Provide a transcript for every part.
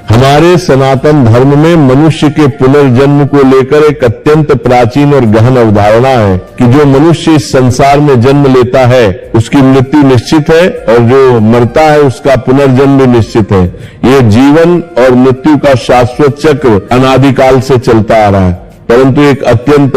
हमारे सनातन धर्म में मनुष्य के पुनर्जन्म को लेकर एक अत्यंत प्राचीन और गहन अवधारणा है कि जो मनुष्य इस संसार में जन्म लेता है उसकी मृत्यु निश्चित है और जो मरता है उसका पुनर्जन्म भी निश्चित है। ये जीवन और मृत्यु का शाश्वत चक्र अनादिकाल से चलता आ रहा है। परंतु एक अत्यंत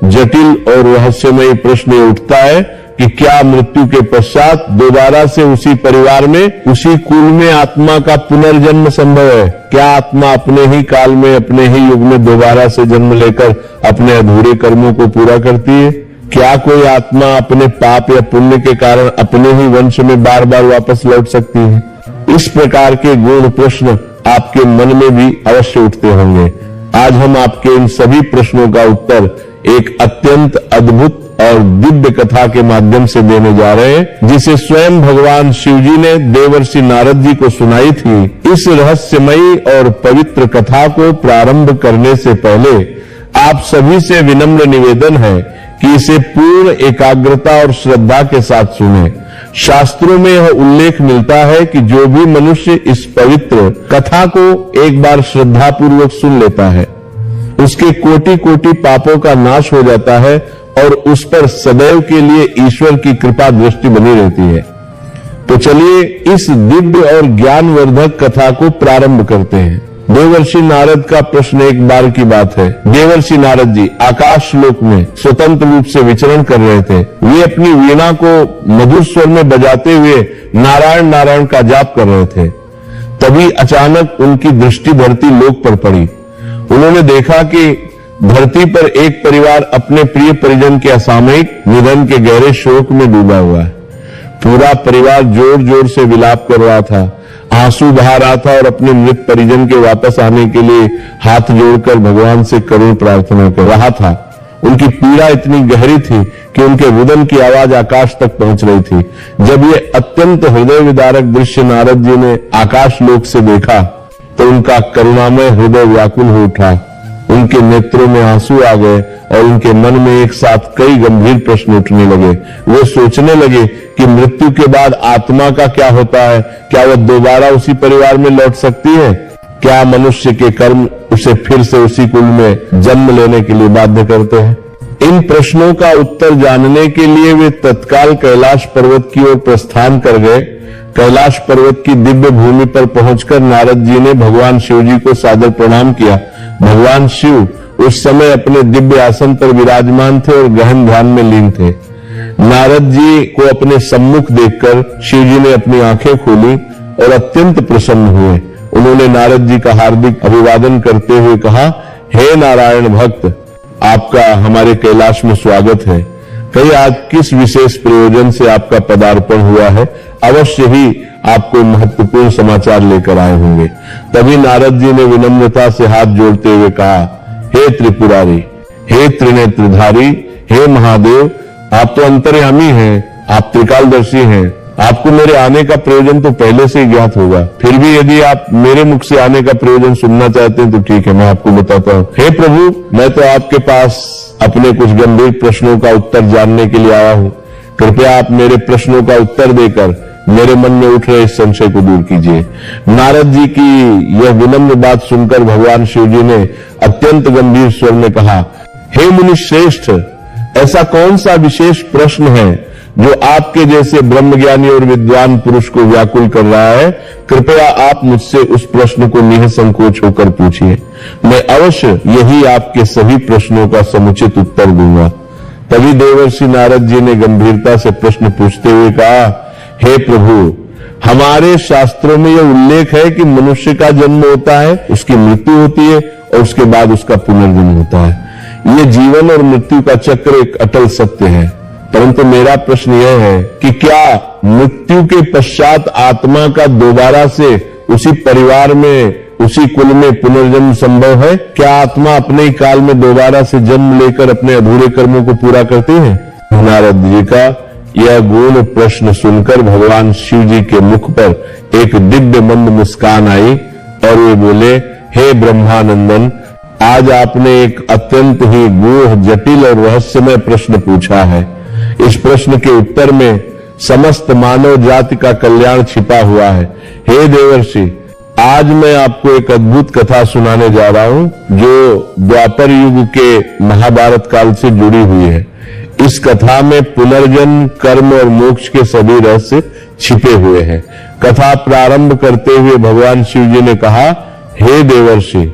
जटिल और रहस्यमय प्रश्न उठता है कि क्या मृत्यु के पश्चात दोबारा से उसी परिवार में, उसी कुल में आत्मा का पुनर्जन्म संभव है? क्या आत्मा अपने ही काल में, अपने ही युग में दोबारा से जन्म लेकर अपने अधूरे कर्मों को पूरा करती है? क्या कोई आत्मा अपने पाप या पुण्य के कारण अपने ही वंश में बार बार वापस लौट सकती है? इस प्रकार के गूढ़ प्रश्न आपके मन में भी अवश्य उठते होंगे। आज हम आपके इन सभी प्रश्नों का उत्तर एक अत्यंत अद्भुत और दिव्य कथा के माध्यम से देने जा रहे हैं, जिसे स्वयं भगवान शिव जी ने देवर्षि नारद जी को सुनाई थी। इस रहस्यमयी और पवित्र कथा को प्रारंभ करने से पहले आप सभी से विनम्र निवेदन है कि इसे पूर्ण एकाग्रता और श्रद्धा के साथ सुने। शास्त्रों में यह उल्लेख मिलता है कि जो भी मनुष्य इस पवित्र कथा को एक बार श्रद्धापूर्वक सुन लेता है उसके कोटि कोटि पापों का नाश हो जाता है और उस पर सदैव के लिए ईश्वर की कृपा दृष्टि बनी रहती है। तो चलिए इस दिव्य और ज्ञानवर्धक कथा को प्रारंभ करते हैं। देवर्षि नारद का प्रश्न एक बार की बात है। देवर्षि नारद जी आकाश लोक में स्वतंत्र रूप से विचरण कर रहे थे। वे अपनी वीणा को मधुर स्वर में बजाते हुए नारायण नारायण का जाप कर रहे थे। तभी अचानक उनकी दृष्टि धरती लोक पर पड़ी। उन्होंने देखा कि धरती पर एक परिवार अपने प्रिय परिजन के असामयिक निधन के गहरे शोक में डूबा हुआ है। पूरा परिवार जोर जोर से विलाप कर रहा था, आंसू बहा रहा था और अपने मृत परिजन के वापस आने के लिए हाथ जोड़कर भगवान से करुण प्रार्थना कर रहा था। उनकी पीड़ा इतनी गहरी थी कि उनके रुदन की आवाज आकाश तक पहुंच रही थी। जब ये अत्यंत हृदय विदारक दृश्य नारद जी ने आकाश लोक से देखा तो उनका करुणामय हृदय व्याकुल हो उठा। उनके नेत्रों में आंसू आ गए और उनके मन में एक साथ कई गंभीर प्रश्न उठने लगे। वो सोचने लगे कि मृत्यु के बाद आत्मा का क्या होता है? क्या वह दोबारा उसी परिवार में लौट सकती है? क्या मनुष्य के कर्म उसे फिर से उसी कुल में जन्म लेने के लिए बाध्य करते हैं? इन प्रश्नों का उत्तर जानने के लिए वे तत्काल कैलाश पर्वत की ओर प्रस्थान कर गए। कैलाश पर्वत की दिव्य भूमि पर पहुंचकर नारद जी ने भगवान शिव जी को सादर प्रणाम किया। भगवान शिव उस समय अपने दिव्य आसन पर विराजमान थे और गहन ध्यान में लीन थे। नारद जी को अपने सम्मुख देखकर शिव जी ने अपनी आंखें खोली और अत्यंत प्रसन्न हुए। उन्होंने नारद जी का हार्दिक अभिवादन करते हुए कहा, हे नारायण भक्त, आपका हमारे कैलाश में स्वागत है। कहीं आज किस विशेष प्रयोजन से आपका पदार्पण हुआ है? अवश्य ही आपको महत्वपूर्ण समाचार लेकर आए होंगे। तभी नारद जी ने विनम्रता से हाथ जोड़ते हुए कहा, हे त्रिपुरारी, हे त्रिनेत्रधारी, हे महादेव, आप तो अंतर्यामी हैं, आप त्रिकालदर्शी हैं। आपको मेरे आने का प्रयोजन तो पहले से ही ज्ञात होगा। फिर भी यदि आप मेरे मुख से आने का प्रयोजन सुनना चाहते हैं तो ठीक है, मैं आपको बताता हूं। हे प्रभु, मैं तो आपके पास अपने कुछ गंभीर प्रश्नों का उत्तर जानने के लिए आया हूं। कृपया आप मेरे प्रश्नों का उत्तर देकर मेरे मन में उठ रहे इस संशय को दूर कीजिए। नारद जी की यह विनम्र बात सुनकर भगवान शिव जी ने अत्यंत गंभीर स्वर में कहा, हे मुनि श्रेष्ठ, ऐसा कौन सा विशेष प्रश्न है जो आपके जैसे ब्रह्मज्ञानी और विद्वान पुरुष को व्याकुल कर रहा है? कृपया आप मुझसे उस प्रश्न को निःसंकोच होकर पूछिए। मैं अवश्य यही आपके सभी प्रश्नों का समुचित उत्तर दूंगा। तभी देवर्षि नारद जी ने गंभीरता से प्रश्न पूछते हुए कहा, हे प्रभु, हमारे शास्त्रों में यह उल्लेख है कि मनुष्य का जन्म होता है, उसकी मृत्यु होती है और उसके बाद उसका पुनर्जन्म होता है। ये जीवन और मृत्यु का चक्र एक अटल सत्य है। परंतु मेरा प्रश्न यह है कि क्या मृत्यु के पश्चात आत्मा का दोबारा से उसी परिवार में, उसी कुल में पुनर्जन्म संभव है? क्या आत्मा अपने ही काल में दोबारा से जन्म लेकर अपने अधूरे कर्मों को पूरा करती है? नारद जी का यह गूढ़ प्रश्न सुनकर भगवान शिव जी के मुख पर एक दिव्य मंद मुस्कान आई और वे बोले, हे ब्रह्मानंदन, आज आपने एक अत्यंत ही गूढ़, जटिल और रहस्यमय प्रश्न पूछा है। इस प्रश्न के उत्तर में समस्त मानव जाति का कल्याण छिपा हुआ है। हे देवर्षि, आज मैं आपको एक अद्भुत कथा सुनाने जा रहा हूं जो द्वापर युग के महाभारत काल से जुड़ी हुई है। इस कथा में पुनर्जन्म, कर्म और मोक्ष के सभी रहस्य छिपे हुए हैं। कथा प्रारंभ करते हुए भगवान शिव जी ने कहा, हे देवर्षि,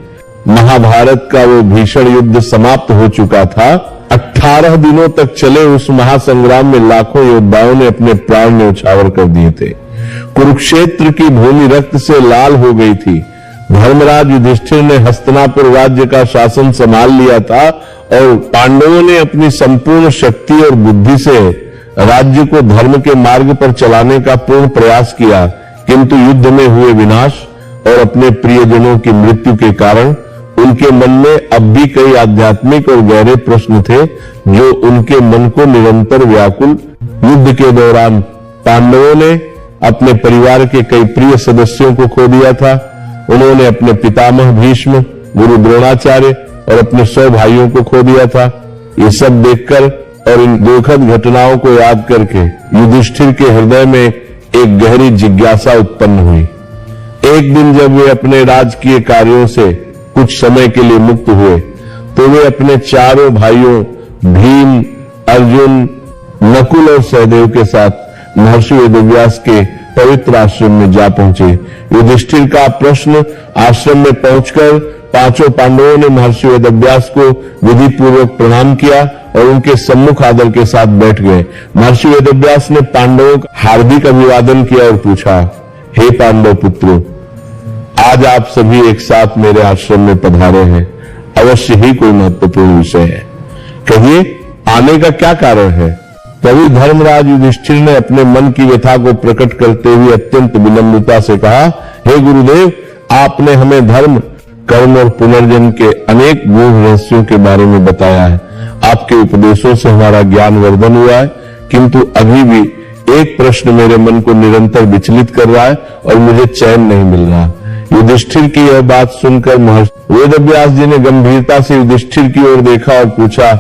महाभारत का वो भीषण युद्ध समाप्त हो चुका था। 18 दिनों तक चले उस महासंग्राम में लाखों योद्धाओं ने अपने प्राण न्यौछावर कर दिए थे। कुरुक्षेत्र की भूमि रक्त से लाल हो गई थी। धर्मराज युधिष्ठिर ने हस्तिनापुर राज्य का शासन संभाल लिया था और पांडवों ने अपनी संपूर्ण शक्ति और बुद्धि से राज्य को धर्म के मार्ग पर चलाने का पूर्ण प्रयास किया, किंतु युद्ध में हुए विनाश और अपने प्रियजनों की मृत्यु के कारण उनके मन में अब भी कई आध्यात्मिक और गहरे प्रश्न थे जो उनके मन को निरंतर व्याकुल। युद्ध के दौरान पांडवों ने अपने परिवार के कई प्रिय सदस्यों को खो दिया था। उन्होंने अपने पितामह भीष्म, गुरु द्रोणाचार्य और अपने 100 भाइयों को खो दिया था। ये सब देखकर और इन दुखद घटनाओं को याद करके युधिष्ठिर के हृदय में एक गहरी जिज्ञासा उत्पन्न हुई। एक दिन जब वे अपने राजकीय कार्यों से कुछ समय के लिए मुक्त हुए तो वे अपने चारों भाइयों भीम, अर्जुन, नकुल और सहदेव के साथ महर्षि वेदव्यास के पवित्र आश्रम में जा पहुंचे। युधिष्ठिर का प्रश्न आश्रम में पहुंचकर पांचों पांडवों ने महर्षि वेदव्यास को विधि पूर्वक प्रणाम किया और उनके सम्मुख आदर के साथ बैठ गए। महर्षि वेदव्यास ने पांडवों का हार्दिक अभिवादन किया और पूछा, हे पांडव पुत्रों, आज आप सभी एक साथ मेरे आश्रम में पधारे हैं। अवश्य ही कोई महत्वपूर्ण विषय है, कहिए आने का क्या कारण है? तभी धर्मराज युधिष्ठिर ने अपने मन की व्यथा को प्रकट करते हुए अत्यंत विनम्रता से कहा, हे गुरुदेव, आपने हमें धर्म, कर्म और पुनर्जन्म के अनेक गूढ़ रहस्यों के बारे में बताया है। आपके उपदेशों से हमारा ज्ञान वर्धन हुआ है, किंतु अभी भी एक प्रश्न मेरे मन को निरंतर विचलित कर रहा है और मुझे चैन नहीं मिल रहा। युधिष्ठिर की यह बात सुनकर महर्षि वेदव्यास जी ने गंभीरता से युधिष्ठिर की ओर देखा और पूछा,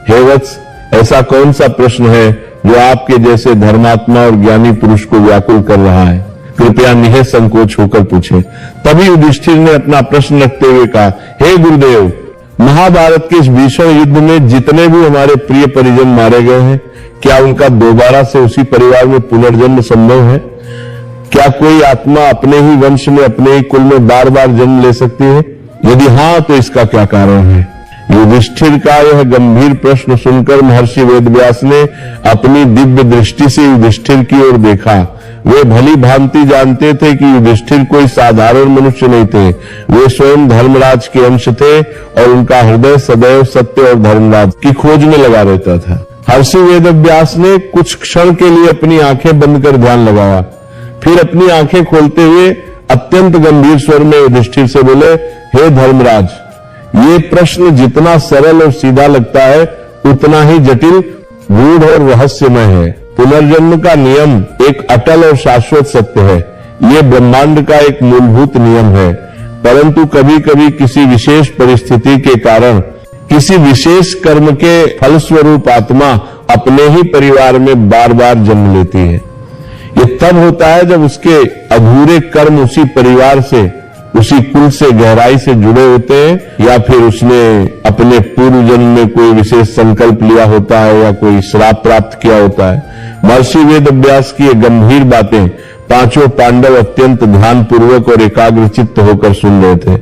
हे वत्स, ऐसा कौन सा प्रश्न है जो आपके जैसे धर्मात्मा और ज्ञानी पुरुष को व्याकुल कर रहा है? कृपया निःसंकोच होकर पूछे। तभी युधिष्ठिर ने अपना प्रश्न रखते हुए कहा, हे गुरुदेव, महाभारत के इस भीषण युद्ध में जितने भी हमारे प्रिय परिजन मारे गए हैं, क्या उनका दोबारा से उसी परिवार में पुनर्जन्म संभव है? क्या कोई आत्मा अपने ही वंश में, अपने ही कुल में बार बार जन्म ले सकती है? यदि हाँ, तो इसका क्या कारण है? युधिष्ठिर का यह गंभीर प्रश्न सुनकर महर्षि वेदव्यास ने अपनी दिव्य दृष्टि से युधिष्ठिर की ओर देखा। वे भली भांति जानते थे कि युधिष्ठिर कोई साधारण मनुष्य नहीं थे। वे स्वयं धर्मराज के अंश थे और उनका हृदय सदैव सत्य और धर्मराज की खोज में लगा रहता था। महर्षि वेदव्यास ने कुछ क्षण के लिए अपनी आंखें बंद कर ध्यान लगाया, फिर अपनी आंखें खोलते हुए अत्यंत गंभीर स्वर में युधिष्ठिर से बोले, हे धर्मराज, ये प्रश्न जितना सरल और सीधा लगता है उतना ही जटिल, गूढ़ और रहस्यमय है। पुनर्जन्म का नियम एक अटल और शाश्वत सत्य है। ये ब्रह्मांड का एक मूलभूत नियम है, परंतु कभी कभी किसी विशेष परिस्थिति के कारण किसी विशेष कर्म के फलस्वरूप आत्मा अपने ही परिवार में बार बार जन्म लेती है। ये तब होता है जब उसके अधूरे कर्म उसी परिवार से, उसी कुल से गहराई से जुड़े होते हैं, या फिर उसने अपने पूर्व जन्म में कोई विशेष संकल्प लिया होता है या कोई श्राप प्राप्त किया होता है। महर्षि वेदव्यास की ये गंभीर बातें पांचों पांडव अत्यंत ध्यानपूर्वक और एकाग्रचित्त होकर सुन रहे थे।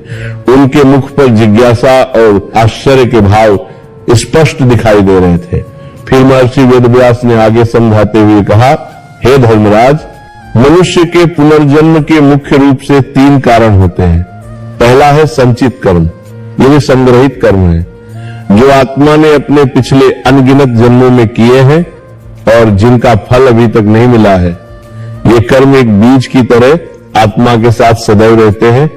उनके मुख पर जिज्ञासा और आश्चर्य के भाव स्पष्ट दिखाई दे रहे थे। फिर महर्षि वेदव्यास ने आगे समझाते हुए कहा, हे धर्मराज, मनुष्य के पुनर्जन्म के मुख्य रूप से 3 कारण होते हैं। पहला है संचित कर्म। ये संग्रहित कर्म है जो आत्मा ने अपने पिछले अनगिनत जन्मों में किए हैं और जिनका फल अभी तक नहीं मिला है। ये कर्म एक बीज की तरह आत्मा के साथ सदैव रहते हैं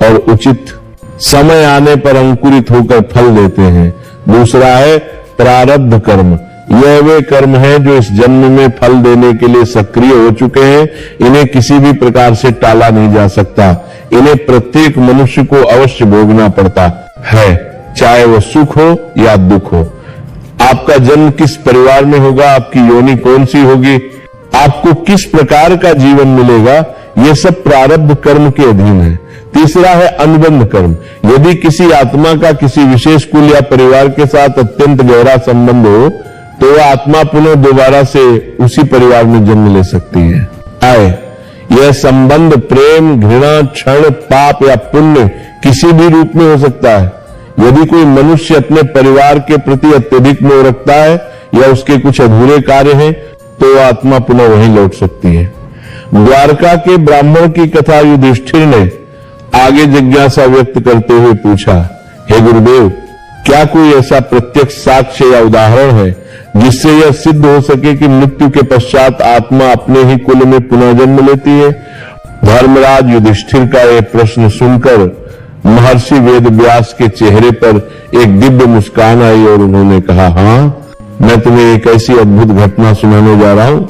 और उचित समय आने पर अंकुरित होकर फल देते हैं। दूसरा है प्रारब्ध कर्म। यह वे कर्म हैं जो इस जन्म में फल देने के लिए सक्रिय हो चुके हैं। इन्हें किसी भी प्रकार से टाला नहीं जा सकता। इन्हें प्रत्येक मनुष्य को अवश्य भोगना पड़ता है, चाहे वह सुख हो या दुख हो। आपका जन्म किस परिवार में होगा, आपकी योनि कौन सी होगी, आपको किस प्रकार का जीवन मिलेगा, ये सब प्रारब्ध कर्म के अधीन है। तीसरा है अनुबंध कर्म। यदि किसी आत्मा का किसी विशेष कुल या परिवार के साथ अत्यंत गहरा संबंध हो तो वह आत्मा पुनः दोबारा से उसी परिवार में जन्म ले सकती है। यह संबंध प्रेम, घृणा, क्षण, पाप या पुण्य किसी भी रूप में हो सकता है। यदि कोई मनुष्य अपने परिवार के प्रति अत्यधिक मोह रखता है या उसके कुछ अधूरे कार्य हैं तो वह आत्मा पुनः वहीं लौट सकती है। द्वारका के ब्राह्मण की कथा युधिष्ठिर ने आगे जिज्ञासा व्यक्त करते हुए पूछा, हे गुरुदेव, क्या कोई ऐसा प्रत्यक्ष साक्ष्य या उदाहरण है जिससे यह सिद्ध हो सके कि मृत्यु के पश्चात आत्मा अपने ही कुल में पुनः जन्म लेती है? धर्मराज युधिष्ठिर का यह प्रश्न सुनकर महर्षि वेदव्यास के चेहरे पर एक दिव्य मुस्कान आई और उन्होंने कहा, हाँ, मैं तुम्हें एक ऐसी अद्भुत घटना सुनाने जा रहा हूं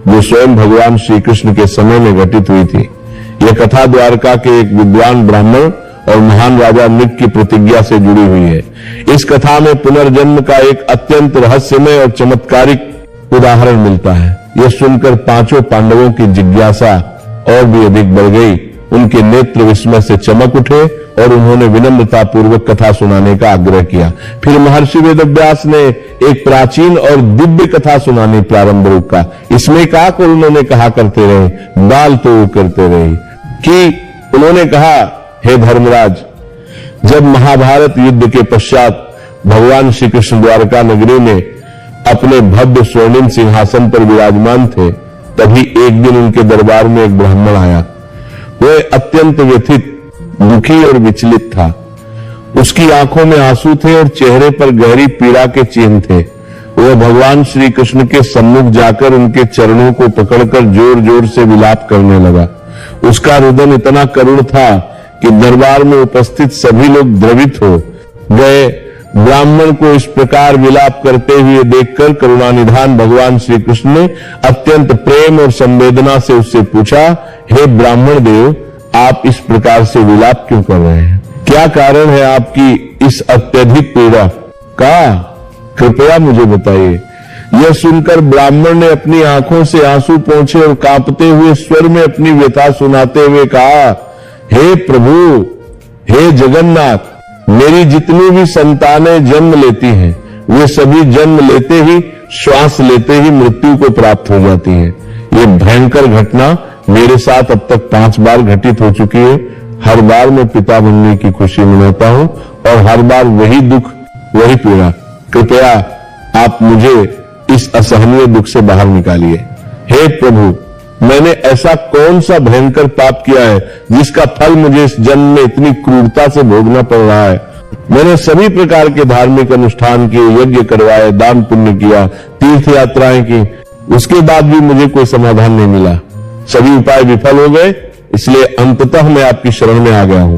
जो स्वयं भगवान श्री कृष्ण के समय में घटित हुई थी। यह कथा द्वारका के एक विद्वान ब्राह्मण और महान राजा नृप की प्रतिज्ञा से जुड़ी हुई है। इस कथा में पुनर्जन्म का एक अत्यंत रहस्यमय और चमत्कारिक उदाहरण मिलता है। यह सुनकर पांचों पांडवों की जिज्ञासा और भी अधिक बढ़ गई। उनके नेत्र विस्मय से चमक उठे और उन्होंने विनम्रता पूर्वक कथा सुनाने का आग्रह किया। फिर महर्षि वेदव्यास ने एक प्राचीन और दिव्य कथा सुनानी प्रारंभ रुका। इसमें का उन्होंने कहा करते रहे, बाल तो करते रहे कि उन्होंने कहा, हे धर्मराज, जब महाभारत युद्ध के पश्चात भगवान श्री कृष्ण द्वारका नगरी में अपने भव्य स्वर्णिम सिंहासन पर विराजमान थे, तभी एक दिन उनके दरबार में एक ब्राह्मण आया। वह अत्यंत व्यथित, दुखी और विचलित था। उसकी आंखों में आंसू थे और चेहरे पर गहरी पीड़ा के चिन्ह थे। वह भगवान श्री कृष्ण के सम्मुख जाकर उनके चरणों को पकड़कर जोर जोर से विलाप करने लगा। उसका रुदन इतना करुण था कि दरबार में उपस्थित सभी लोग द्रवित हो गए। ब्राह्मण को इस प्रकार विलाप करते हुए देखकर करुणानिधान भगवान श्री कृष्ण ने अत्यंत प्रेम और संवेदना से उससे पूछा, हे ब्राह्मण देव, आप इस प्रकार से विलाप क्यों कर रहे हैं? क्या कारण है आपकी इस अत्यधिक पीड़ा का? कृपया मुझे बताइए। यह सुनकर ब्राह्मण ने अपनी आंखों से आंसू पोंछे और कांपते हुए स्वर में अपनी व्यथा सुनाते हुए कहा, हे प्रभु, हे जगन्नाथ, मेरी जितनी भी संतानें जन्म लेती हैं वे सभी जन्म लेते ही, श्वास लेते ही मृत्यु को प्राप्त हो जाती हैं। ये भयंकर घटना मेरे साथ अब तक 5 बार घटित हो चुकी है। हर बार मैं पिता बनने की खुशी मनाता हूं और हर बार वही दुख, वही पीड़ा। कृपया आप मुझे इस असहनीय दुख से बाहर निकालिए। हे प्रभु, मैंने ऐसा कौन सा भयंकर पाप किया है जिसका फल मुझे इस जन्म में इतनी क्रूरता से भोगना पड़ रहा है? मैंने सभी प्रकार के धार्मिक अनुष्ठान किए, यज्ञ करवाए, दान पुण्य किया, तीर्थ यात्राएं की, उसके बाद भी मुझे कोई समाधान नहीं मिला। सभी उपाय विफल हो गए, इसलिए अंततः मैं आपकी शरण में आ गया हूं।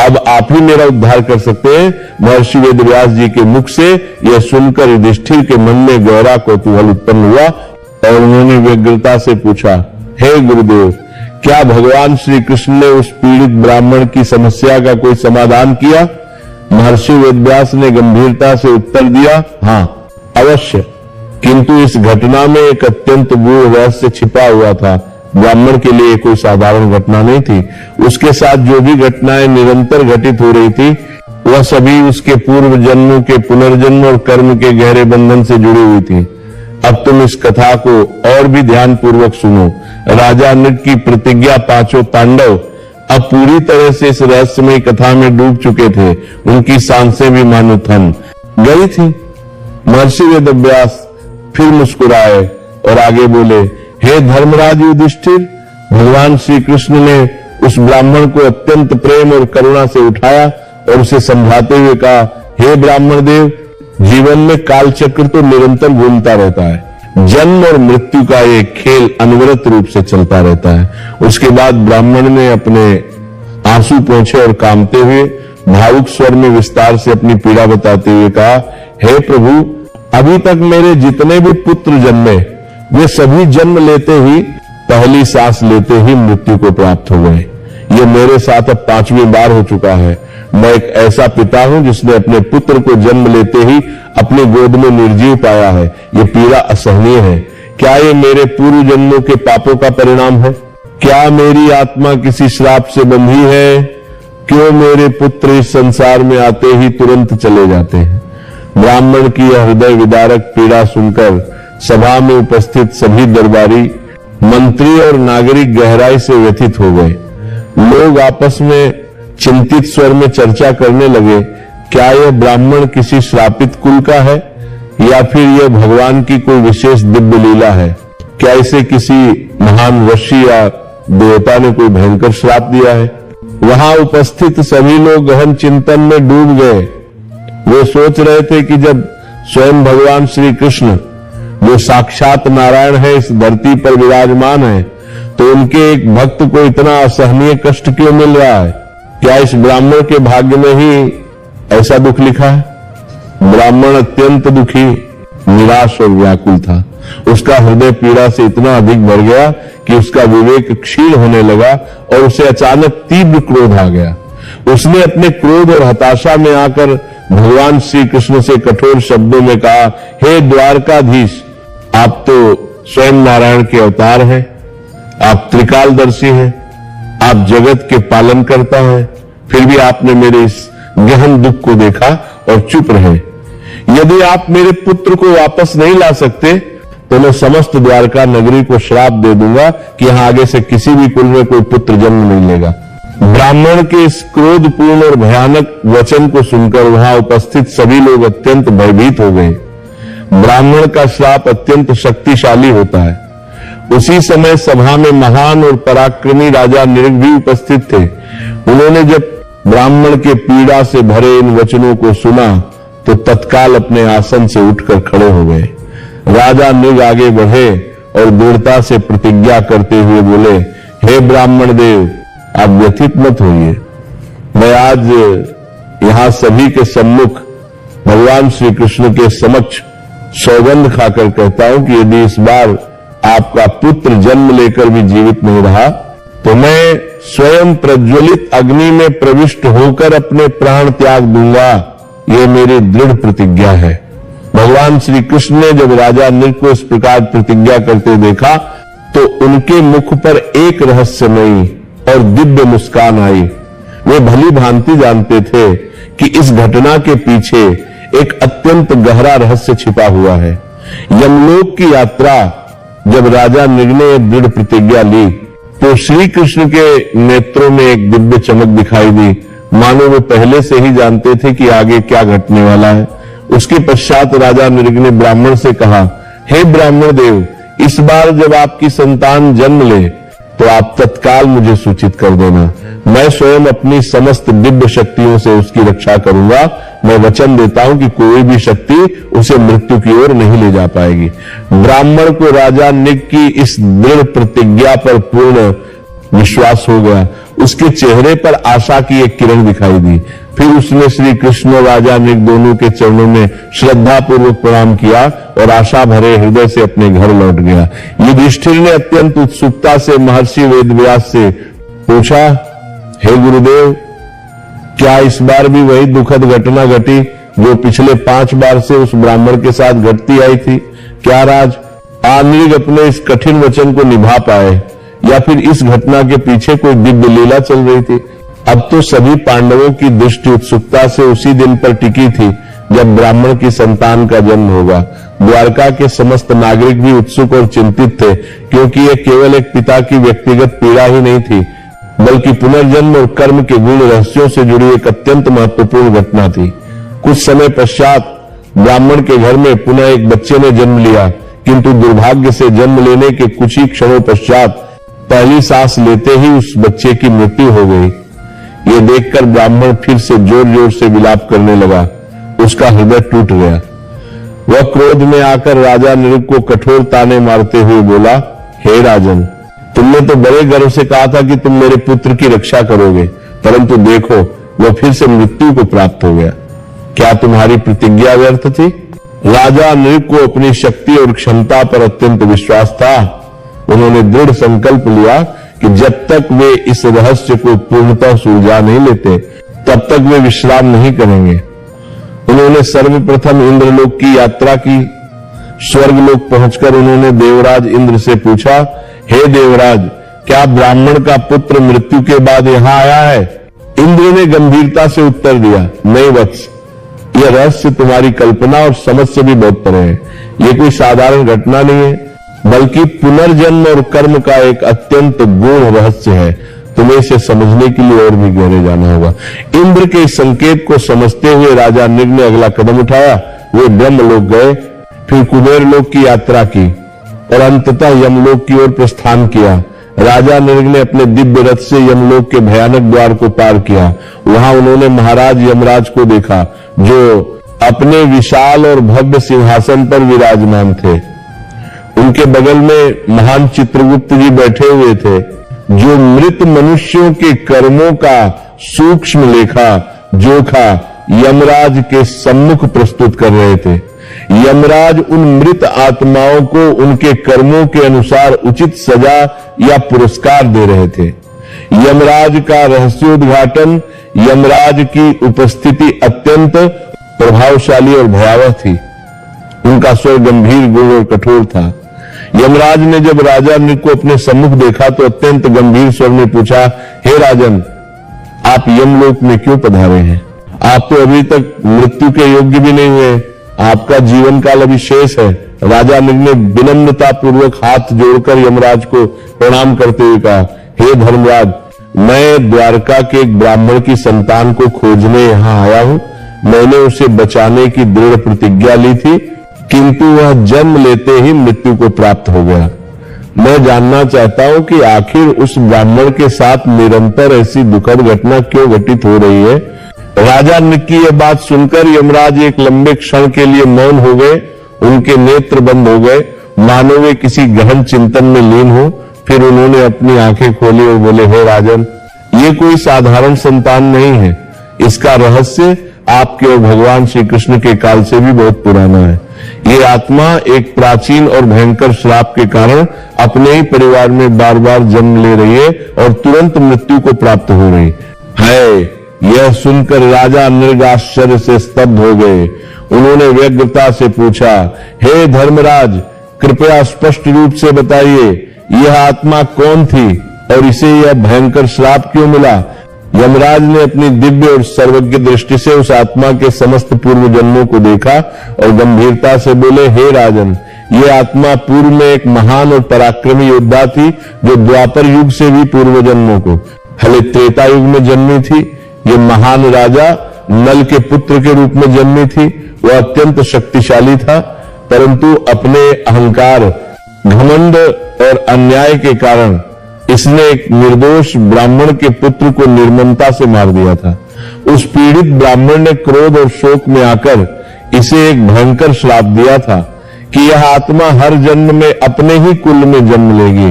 अब आप ही मेरा उद्धार कर सकते हैं। महर्षि वेदव्यास जी के मुख से यह सुनकर युधिष्ठिर के मन में गहरा कौतूहल उत्पन्न हुआ और उन्होंने व्यग्रता से पूछा, हे गुरुदेव, क्या भगवान श्री कृष्ण ने उस पीड़ित ब्राह्मण की समस्या का कोई समाधान किया? महर्षि वेदव्यास ने गंभीरता से उत्तर दिया, हाँ, अवश्य, किंतु इस घटना में एक अत्यंत गूढ़ रहस्य छिपा हुआ था। ब्राह्मण के लिए कोई साधारण घटना नहीं थी। उसके साथ जो भी घटनाएं निरंतर घटित हो रही थी वह सभी उसके पूर्व जन्मों के पुनर्जन्म और कर्म के गहरे बंधन से जुड़ी हुई थी। अब तुम इस कथा को और भी ध्यान पूर्वक सुनो। राजा नृप की प्रतिज्ञा 5 पांडव अब पूरी तरह से इस रहस्यमय कथा में डूब चुके थे। उनकी सांसें भी मानो थम गई थी। महर्षि वेदव्यास फिर मुस्कुराए और आगे बोले, हे धर्मराज युधिष्ठिर, भगवान श्री कृष्ण ने उस ब्राह्मण को अत्यंत प्रेम और करुणा से उठाया और उसे समझाते हुए कहा, हे ब्राह्मण देव, जीवन में काल चक्र तो निरंतर घूमता रहता है। जन्म और मृत्यु का ये खेल अनवरत रूप से चलता रहता है। उसके बाद ब्राह्मण ने अपने आंसू पोंछे और कांपते हुए भावुक स्वर में विस्तार से अपनी पीड़ा बताते हुए कहा, हे प्रभु, अभी तक मेरे जितने भी पुत्र जन्मे वे सभी जन्म लेते ही, पहली सांस लेते ही मृत्यु को प्राप्त हो गए। ये मेरे साथ अब 5वीं बार हो चुका है। मैं एक ऐसा पिता हूं जिसने अपने पुत्र को जन्म लेते ही अपनी गोद में निर्जीव पाया है। ये पीड़ा असहनीय है। क्या ये मेरे पूर्व जन्मों के पापों का परिणाम है? क्या मेरी आत्मा किसी श्राप से बंधी है? क्यों मेरे पुत्र इस संसार में आते ही तुरंत चले जाते हैं? ब्राह्मण की यह हृदय विदारक पीड़ा सुनकर सभा में उपस्थित सभी दरबारी, मंत्री और नागरिक गहराई से व्यथित हो गए। लोग आपस में चिंतित स्वर में चर्चा करने लगे, क्या यह ब्राह्मण किसी श्रापित कुल का है या फिर यह भगवान की कोई विशेष दिव्य लीला है? क्या इसे किसी महान ऋषि या देवता ने कोई भयंकर श्राप दिया है? वहां उपस्थित सभी लोग गहन चिंतन में डूब गए। वे सोच रहे थे कि जब स्वयं भगवान श्री कृष्ण, जो साक्षात नारायण है, इस धरती पर विराजमान है, तो उनके एक भक्त को इतना असहनीय कष्ट क्यों मिल रहा है? क्या इस ब्राह्मण के भाग्य में ही ऐसा दुख लिखा है? ब्राह्मण अत्यंत दुखी, निराश और व्याकुल था। उसका हृदय पीड़ा से इतना अधिक भर गया कि उसका विवेक क्षीण होने लगा और उसे अचानक तीव्र क्रोध आ गया। उसने अपने क्रोध और हताशा में आकर भगवान श्री कृष्ण से कठोर शब्दों में कहा, हे द्वारकाधीश, आप तो स्वयं नारायण के अवतार हैं, आप त्रिकालदर्शी हैं, आप जगत के पालन करता हैं, फिर भी आपने मेरे इस गहन दुख को देखा और चुप रहे। यदि आप मेरे पुत्र को वापस नहीं ला सकते तो मैं समस्त द्वारका नगरी को श्राप दे दूंगा कि यहां आगे से किसी भी कुल में कोई पुत्र जन्म नहीं लेगा। ब्राह्मण के इस क्रोधपूर्ण और भयानक वचन को सुनकर वहां उपस्थित सभी लोग अत्यंत भयभीत हो गए। ब्राह्मण का श्राप अत्यंत शक्तिशाली होता है। उसी समय सभा में महान और पराक्रमी राजा नृग भी उपस्थित थे। उन्होंने जब ब्राह्मण के पीड़ा से भरे इन वचनों को सुना तो तत्काल अपने आसन से उठकर खड़े हो गए। राजा नृग आगे बढ़े और दृढ़ता से प्रतिज्ञा करते हुए बोले, हे ब्राह्मण देव, आप व्यथित मत होइए। मैं आज यहां सभी के सम्मुख भगवान श्री कृष्ण के समक्ष सौगंध खाकर कहता हूं कि यदि इस बार आपका पुत्र जन्म लेकर भी जीवित नहीं रहा तो मैं स्वयं प्रज्वलित अग्नि में प्रविष्ट होकर अपने प्राण त्याग दूंगा। यह मेरी दृढ़ प्रतिज्ञा है। भगवान श्री कृष्ण ने जब राजा नृग को इस प्रकार प्रतिज्ञा करते देखा तो उनके मुख पर एक रहस्यमयी और दिव्य मुस्कान आई। वे भली भांति जानते थे कि इस घटना के पीछे एक अत्यंत गहरा रहस्य छिपा हुआ है। यमलोक की यात्रा जब राजा नृग ने दृढ़ प्रतिज्ञा ली तो श्री कृष्ण के नेत्रों में एक दिव्य चमक दिखाई दी, मानो वे पहले से ही जानते थे कि आगे क्या घटने वाला है। उसके पश्चात राजा नृग ने ब्राह्मण से कहा, हे ब्राह्मण देव, इस बार जब आपकी संतान जन्म ले तो आप तत्काल मुझे सूचित कर देना। मैं स्वयं अपनी समस्त दिव्य शक्तियों से उसकी रक्षा करूंगा। मैं वचन देता हूं कि कोई भी शक्ति उसे मृत्यु की ओर नहीं ले जा पाएगी। ब्राह्मण को राजा नृग की इस दृढ़ प्रतिज्ञा पर पूर्ण विश्वास हो गया। उसके चेहरे पर आशा की एक किरण दिखाई दी। फिर उसने श्री कृष्ण और राजा नृग दोनों के चरणों में श्रद्धा पूर्वक प्रणाम किया और आशा भरे हृदय से अपने घर लौट गया। युधिष्ठिर ने अत्यंत उत्सुकता से महर्षि वेदव्यास से पूछा, हे गुरुदेव, क्या इस बार भी वही दुखद घटना घटी जो पिछले 5 बार से उस ब्राह्मण के साथ घटती आई थी? क्या राज नृग अपने इस कठिन वचन को निभा पाए या फिर इस घटना के पीछे कोई दिव्य लीला चल रही थी? अब तो सभी पांडवों की दृष्टि उत्सुकता से उसी दिन पर टिकी थी जब ब्राह्मण की संतान का जन्म होगा। द्वारका के समस्त नागरिक भी उत्सुक और चिंतित थे, क्योंकि यह केवल एक पिता की व्यक्तिगत पीड़ा ही नहीं थी, बल्कि पुनर्जन्म और कर्म के गुण रहस्यों से जुड़ी एक अत्यंत महत्वपूर्ण घटना थी। कुछ समय पश्चात ब्राह्मण के घर में पुनः एक बच्चे ने जन्म लिया, किंतु दुर्भाग्य से जन्म लेने के कुछ ही क्षणों पश्चात पहली सांस लेते ही उस बच्चे की मृत्यु हो गई। ये देखकर ब्राह्मण फिर से जोर जोर से विलाप करने लगा। उसका हृदय टूट गया। वह क्रोध में आकर राजा नृग को कठोर ताने मारते हुए बोला, हे राजन, तुमने तो बड़े गर्व से कहा था कि तुम मेरे पुत्र की रक्षा करोगे, परंतु देखो वह फिर से मृत्यु को प्राप्त हो गया। क्या तुम्हारी प्रतिज्ञा व्यर्थ थी? राजा नृग को अपनी शक्ति और क्षमता पर अत्यंत विश्वास था। उन्होंने दृढ़ संकल्प लिया कि जब तक वे इस रहस्य को पूर्णतः सुलझा नहीं लेते तब तक वे विश्राम नहीं करेंगे। उन्होंने सर्वप्रथम इंद्रलोक की यात्रा की। स्वर्गलोक पहुंचकर उन्होंने देवराज इंद्र से पूछा, हे देवराज, क्या ब्राह्मण का पुत्र मृत्यु के बाद यहां आया है? इंद्र ने गंभीरता से उत्तर दिया, नहीं वत्स, यह रहस्य तुम्हारी कल्पना और समझ से भी बहुत परे है। यह कोई साधारण घटना नहीं है, बल्कि पुनर्जन्म और कर्म का एक अत्यंत गूढ़ रहस्य है। तुम्हें इसे समझने के लिए और भी गहरे जाना होगा। इंद्र के इस संकेत को समझते हुए राजा नृग ने अगला कदम उठाया। वे ब्रह्मलोक गए, फिर कुबेर लोक की यात्रा की और अंततः यमलोक की ओर प्रस्थान किया। राजा नृग ने अपने दिव्य रथ से यमलोक के भयानक द्वार को पार किया। वहां उन्होंने महाराज यमराज को देखा, जो अपने विशाल और भव्य सिंहासन पर विराजमान थे। उनके बगल में महान चित्रगुप्त जी बैठे हुए थे, जो मृत मनुष्यों के कर्मों का सूक्ष्म लेखा जोखा यमराज के सम्मुख प्रस्तुत कर रहे थे। यमराज उन मृत आत्माओं को उनके कर्मों के अनुसार उचित सजा या पुरस्कार दे रहे थे। यमराज का रहस्योद्घाटन, यमराज की उपस्थिति अत्यंत प्रभावशाली और भयावह थी। उनका स्वर गंभीर, गूढ़ और कठोर था। यमराज ने जब राजा नृग को अपने सम्मुख देखा तो अत्यंत गंभीर स्वर में पूछा, हे राजन, आप यमलोक में क्यों पधारे हैं? आप तो अभी तक मृत्यु के योग्य भी नहीं हुए, आपका जीवन काल अभी शेष है। राजा नृग ने विनम्रता पूर्वक हाथ जोड़कर यमराज को प्रणाम करते हुए कहा, हे धर्मराज, मैं द्वारका के एक ब्राह्मण की संतान को खोजने यहां आया हूं। मैंने उसे बचाने की दृढ़ प्रतिज्ञा ली थी, किंतु वह जन्म लेते ही मृत्यु को प्राप्त हो गया। मैं जानना चाहता हूं कि आखिर उस ब्राह्मण के साथ निरंतर ऐसी दुखद घटना क्यों घटित हो रही है। राजा नृग की यह बात सुनकर यमराज एक लंबे क्षण के लिए मौन हो गए। उनके नेत्र बंद हो गए, मानो वे किसी गहन चिंतन में लीन हो। फिर उन्होंने अपनी आंखें खोली और बोले, हे राजन, ये कोई साधारण संतान नहीं है। इसका रहस्य आपके और भगवान श्री कृष्ण के काल से भी बहुत पुराना है। ये आत्मा एक प्राचीन और भयंकर श्राप के कारण अपने ही परिवार में बार बार जन्म ले रही है और तुरंत मृत्यु को प्राप्त हो रही है। यह सुनकर राजा नृग आश्चर्य से स्तब्ध हो गए। उन्होंने व्यग्रता से पूछा, हे धर्मराज, कृपया स्पष्ट रूप से बताइए, यह आत्मा कौन थी और इसे यह भयंकर श्राप क्यों मिला? यमराज ने अपनी दिव्य और सर्वज्ञ दृष्टि से उस आत्मा के समस्त पूर्व जन्मों को देखा और गंभीरता से बोले, हे राजन, ये आत्मा पूर्व में एक महान और पराक्रमी योद्धा थी, जो द्वापर युग से भी पूर्व जन्मों को हले त्रेता युग में जन्मी थी। ये महान राजा नल के पुत्र के रूप में जन्मी थी। वह अत्यंत शक्तिशाली था, परंतु अपने अहंकार, घमंड और अन्याय के कारण इसने एक निर्दोष ब्राह्मण के पुत्र को निर्ममता से मार दिया था। उस पीड़ित ब्राह्मण ने क्रोध और शोक में आकर इसे एक भयंकर श्राप दिया था कि यह आत्मा हर जन्म में अपने ही कुल में जन्म लेगी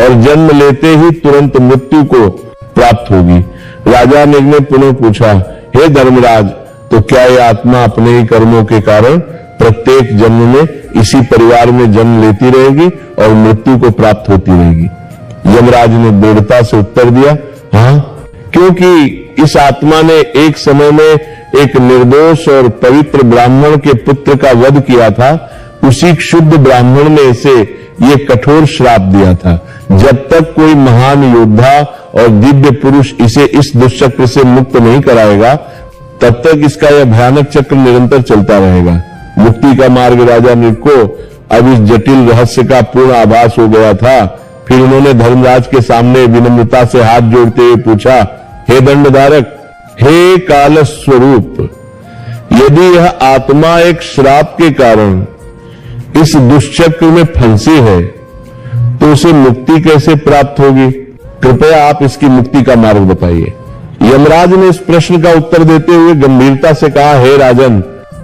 और जन्म लेते ही तुरंत मृत्यु को प्राप्त होगी। राजा नृग ने पुनः पूछा, हे धर्मराज, तो क्या यह आत्मा अपने ही कर्मों के कारण प्रत्येक जन्म में इसी परिवार में जन्म लेती रहेगी और मृत्यु को प्राप्त होती रहेगी? यमराज ने दृढ़ता से उत्तर दिया, हाँ, क्योंकि इस आत्मा ने एक समय में एक निर्दोष और पवित्र ब्राह्मण के पुत्र का वध किया था। उसी शुद्ध ब्राह्मण ने इसे ये कठोर श्राप दिया था। जब तक कोई महान योद्धा और दिव्य पुरुष इसे इस दुष्चक्र से मुक्त नहीं कराएगा, तब तक इसका यह भयानक चक्र निरंतर चलता रहेगा। मुक्ति का मार्ग राजा नृग को अब इस जटिल रहस्य का पूर्ण आभास हो गया था। फिर उन्होंने धर्मराज के सामने विनम्रता से हाथ जोड़ते हुए पूछा, हे दंडधारक, हे काल स्वरूप, यदि यह आत्मा एक श्राप के कारण इस दुष्चक्र में फंसी है, तो उसे मुक्ति कैसे प्राप्त होगी? कृपया आप इसकी मुक्ति का मार्ग बताइए। यमराज ने इस प्रश्न का उत्तर देते हुए गंभीरता से कहा, हे राजन,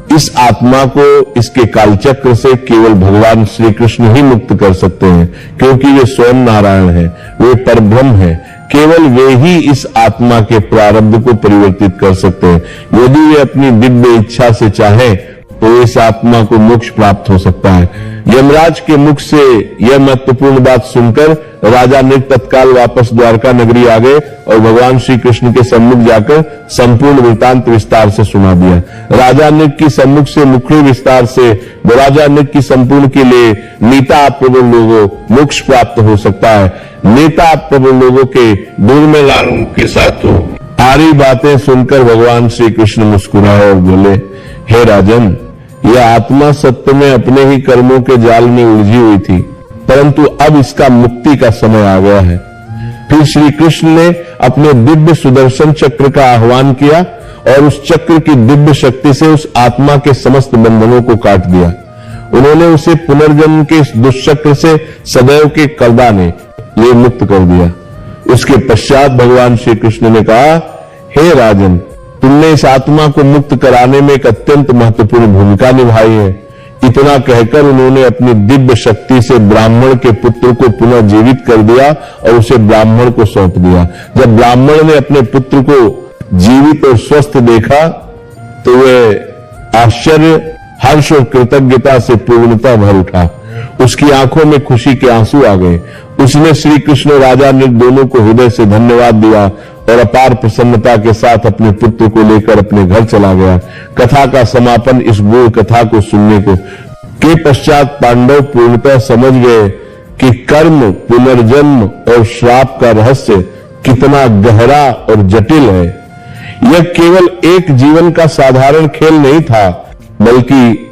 इस आत्मा को इसके कालचक्र से केवल भगवान श्री कृष्ण ही मुक्त कर सकते हैं, क्योंकि वे स्वयं नारायण हैं, वे परब्रह्म हैं। केवल वे ही इस आत्मा के प्रारब्ध को परिवर्तित कर सकते हैं। यदि वे अपनी दिव्य इच्छा से चाहें तो इस आत्मा को मोक्ष प्राप्त हो सकता है। यमराज के मुख से यह महत्वपूर्ण बात सुनकर राजा नृग तत्काल वापस द्वारका नगरी आ गए और भगवान श्री कृष्ण के सम्मुख जाकर संपूर्ण वृतांत विस्तार से सुना दिया। राजा नृग की सम्मुख से मुखड़ी विस्तार से राजा नृग की संपूर्ण के लिए नीता प्रबल लोगों मोक्ष प्राप्त हो सकता है। नेता प्रबल लोगों के दूर में लालू के साथ हो। सारी बातें सुनकर भगवान श्री कृष्ण मुस्कुराए और बोले, हे राजन, यह आत्मा सत्य में अपने ही कर्मों के जाल में उलझी हुई थी, परंतु अब इसका मुक्ति का समय आ गया है। फिर श्री कृष्ण ने अपने दिव्य सुदर्शन चक्र का आह्वान किया और उस चक्र की दिव्य शक्ति से उस आत्मा के समस्त बंधनों को काट दिया। उन्होंने उसे पुनर्जन्म के इस दुष्चक्र से सदैव के करदाने लिए मुक्त कर दिया। उसके पश्चात भगवान श्री कृष्ण ने कहा, हे राजन, तुमने इस आत्मा को मुक्त कराने में एक अत्यंत महत्वपूर्ण भूमिका निभाई है। इतना कहकर उन्होंने अपनी दिव्य शक्ति से ब्राह्मण के पुत्र को पुनः जीवित कर दिया और उसे ब्राह्मण को सौंप दिया। जब ब्राह्मण ने अपने पुत्र को जीवित और स्वस्थ देखा तो वह आश्चर्य, हर्ष और कृतज्ञता से पूर्णतः भर उठा। उसकी आंखों में खुशी के आंसू आ गए। उसने श्री कृष्ण और राजा नृग दोनों को हृदय से धन्यवाद दिया और अपार प्रसन्नता के साथ अपने पुत्र को लेकर अपने घर चला गया। कथा का समापन इस गूढ़ कथा को सुनने के पश्चात पांडव पूर्णतः समझ गए कि कर्म, पुनर्जन्म और श्राप का रहस्य कितना गहरा और जटिल है। यह केवल एक जीवन का साधारण खेल नहीं था, बल्कि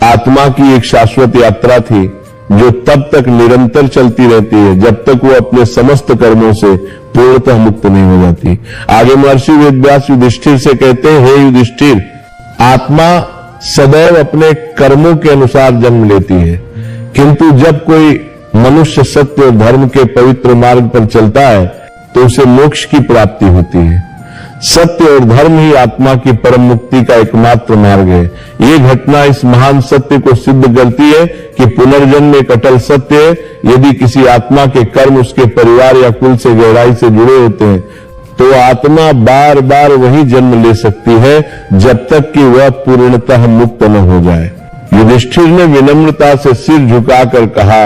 आत्मा की एक शाश्वत यात्रा थी जो तब तक निरंतर चलती रहती है जब तक वो अपने समस्त कर्मों से पूर्णतः मुक्त नहीं हो जाती। आगे महर्षि वेदव्यास युधिष्ठिर से कहते हैं, हे युधिष्ठिर, आत्मा सदैव अपने कर्मों के अनुसार जन्म लेती है, किंतु जब कोई मनुष्य सत्य और धर्म के पवित्र मार्ग पर चलता है तो उसे मोक्ष की प्राप्ति होती है। सत्य और धर्म ही आत्मा की परम मुक्ति का एकमात्र मार्ग है। ये घटना इस महान सत्य को सिद्ध करती है कि पुनर्जन्म एक अटल सत्य है। यदि किसी आत्मा के कर्म उसके परिवार या कुल से गहराई से जुड़े होते हैं तो आत्मा बार बार वही जन्म ले सकती है जब तक कि वह पूर्णतः मुक्त न हो जाए। युधिष्ठिर ने विनम्रता से सिर झुकाकर कहा,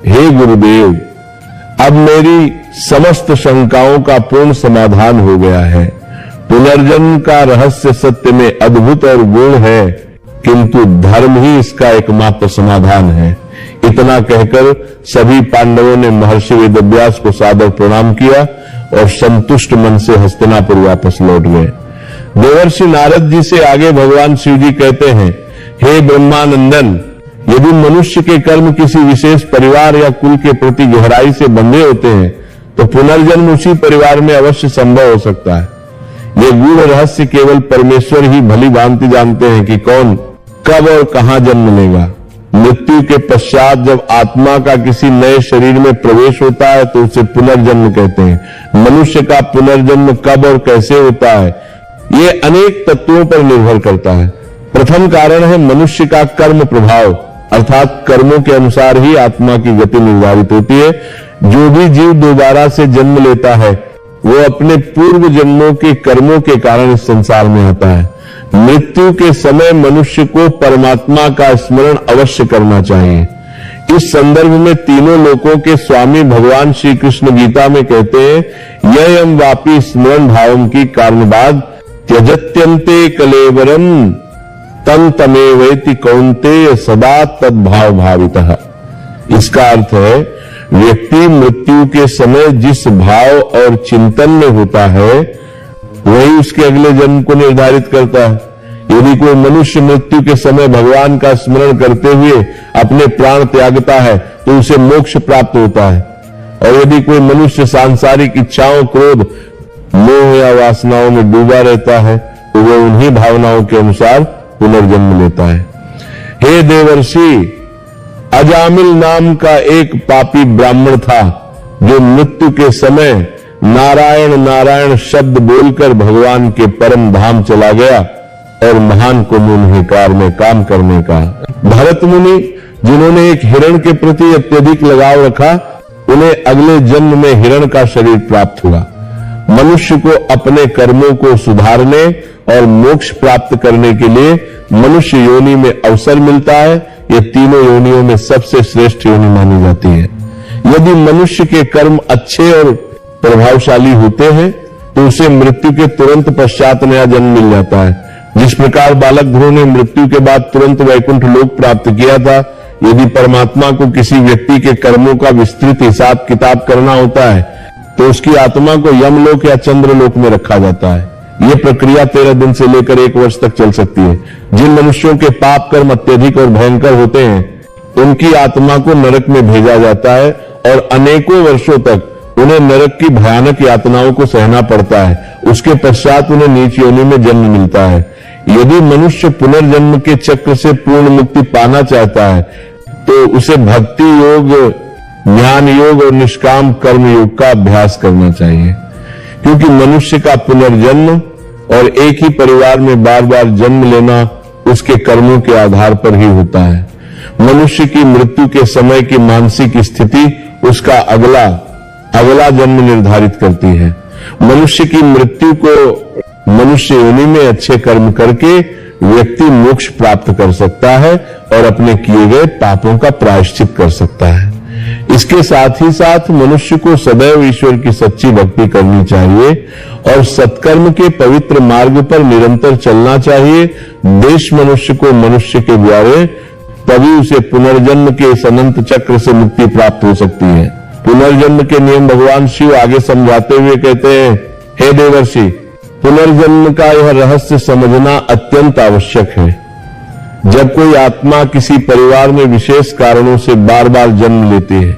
हे गुरुदेव, अब मेरी समस्त शंकाओं का पूर्ण समाधान हो गया है। पुनर्जन्म का रहस्य सत्य में अद्भुत और गूढ़ है, किंतु धर्म ही इसका एकमात्र समाधान है। इतना कहकर सभी पांडवों ने महर्षि वेदव्यास को सादर प्रणाम किया और संतुष्ट मन से हस्तिनापुर वापस लौट गए। देवर्षि नारद जी से आगे भगवान शिव जी कहते हैं, हे ब्रह्मानंदन, यदि मनुष्य के कर्म किसी विशेष परिवार या कुल के प्रति गहराई से बंधे होते हैं तो पुनर्जन्म उसी परिवार में अवश्य संभव हो सकता है। ये गूढ़ रहस्य केवल परमेश्वर ही भली भांति जानते हैं कि कौन कब और कहां जन्म लेगा। मृत्यु के पश्चात जब आत्मा का किसी नए शरीर में प्रवेश होता है तो उसे पुनर्जन्म कहते हैं। मनुष्य का पुनर्जन्म कब और कैसे होता है, ये अनेक तत्वों पर निर्भर करता है। प्रथम कारण है मनुष्य का कर्म प्रभाव, अर्थात कर्मों के अनुसार ही आत्मा की गति निर्धारित होती है। जो भी जीव दोबारा से जन्म लेता है वो अपने पूर्व जन्मों के कर्मों के कारण इस संसार में आता है। मृत्यु के समय मनुष्य को परमात्मा का स्मरण अवश्य करना चाहिए। इस संदर्भ में तीनों लोकों के स्वामी भगवान श्री कृष्ण गीता में कहते हैं, ययम वापि स्मरण भावम की कारणवाद त्यजत्यन्ते कलेवरम तम तमेवेति कौन्तेय सदा तद्भाव भावितः। इसका अर्थ है, व्यक्ति मृत्यु के समय जिस भाव और चिंतन में होता है वही उसके अगले जन्म को निर्धारित करता है। यदि कोई मनुष्य मृत्यु के समय भगवान का स्मरण करते हुए अपने प्राण त्यागता है तो उसे मोक्ष प्राप्त होता है, और यदि कोई मनुष्य सांसारिक इच्छाओं, क्रोध, मोह या वासनाओं में डूबा रहता है तो वह उन्हीं भावनाओं के अनुसार पुनर्जन्म लेता है। हे देवर्षि, अजामिल नाम का एक पापी ब्राह्मण था जो मृत्यु के समय नारायण नारायण शब्द बोलकर भगवान के परम धाम चला गया और महान को मुनिकार में काम करने का। भरत मुनि, जिन्होंने एक हिरण के प्रति अत्यधिक लगाव रखा, उन्हें अगले जन्म में हिरण का शरीर प्राप्त हुआ। मनुष्य को अपने कर्मों को सुधारने और मोक्ष प्राप्त करने के लिए मनुष्य योनि में अवसर मिलता है। ये तीनों योनियों में सबसे श्रेष्ठ योनि मानी जाती है। यदि मनुष्य के कर्म अच्छे और प्रभावशाली होते हैं तो उसे मृत्यु के तुरंत पश्चात नया जन्म मिल जाता है। जिस प्रकार बालक ध्रुव ने मृत्यु के बाद तुरंत वैकुंठ लोक प्राप्त किया था, यदि परमात्मा को किसी व्यक्ति के कर्मों का विस्तृत हिसाब किताब करना होता है तो उसकी आत्मा को यमलोक या चंद्रलोक में रखा जाता है। यह प्रक्रिया 13 दिन से लेकर 1 वर्ष तक चल सकती है। जिन मनुष्यों के पाप कर्म अत्यधिक और भयंकर होते हैं उनकी आत्मा को नरक में भेजा जाता है और अनेकों वर्षों तक उन्हें नरक की भयानक यातनाओं को सहना पड़ता है। उसके पश्चात उन्हें नीच योनि में जन्म मिलता है। यदि मनुष्य पुनर्जन्म के चक्र से पूर्ण मुक्ति पाना चाहता है तो उसे भक्ति योग, ज्ञान योग और निष्काम कर्म योग का अभ्यास करना चाहिए, क्योंकि मनुष्य का पुनर्जन्म और एक ही परिवार में बार बार जन्म लेना उसके कर्मों के आधार पर ही होता है। मनुष्य की मृत्यु के समय की मानसिक स्थिति उसका अगला जन्म निर्धारित करती है। मनुष्य की मृत्यु को मनुष्य योनि में अच्छे कर्म करके व्यक्ति मोक्ष प्राप्त कर सकता है और अपने किए गए पापों का प्रायश्चित कर सकता है। इसके साथ ही साथ मनुष्य को सदैव ईश्वर की सच्ची भक्ति करनी चाहिए और सत्कर्म के पवित्र मार्ग पर निरंतर चलना चाहिए। देश मनुष्य को मनुष्य के द्वारे तभी उसे पुनर्जन्म के इस अनंत चक्र से मुक्ति प्राप्त हो सकती है। पुनर्जन्म के नियम भगवान शिव आगे समझाते हुए कहते हैं, हे देवर्षि, पुनर्जन्म का यह रहस्य समझना अत्यंत आवश्यक है। जब कोई आत्मा किसी परिवार में विशेष कारणों से बार बार जन्म लेती है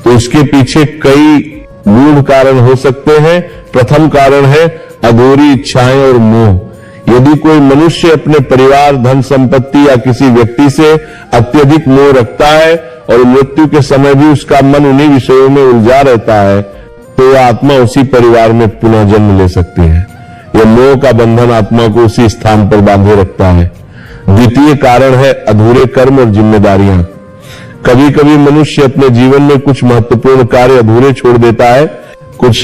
तो इसके पीछे कई गूढ़ कारण हो सकते हैं। प्रथम कारण है अधूरी इच्छाएं और मोह। यदि कोई मनुष्य अपने परिवार, धन संपत्ति या किसी व्यक्ति से अत्यधिक मोह रखता है और मृत्यु के समय भी उसका मन उन्हीं विषयों में उलझा रहता है तो वह आत्मा उसी परिवार में पुनः जन्म ले सकती है। यह मोह का बंधन आत्मा को उसी स्थान पर बांधे रखता है। द्वितीय कारण है अधूरे कर्म और जिम्मेदारियां। कभी कभी मनुष्य अपने जीवन में कुछ महत्वपूर्ण कार्य अधूरे छोड़ देता है, कुछ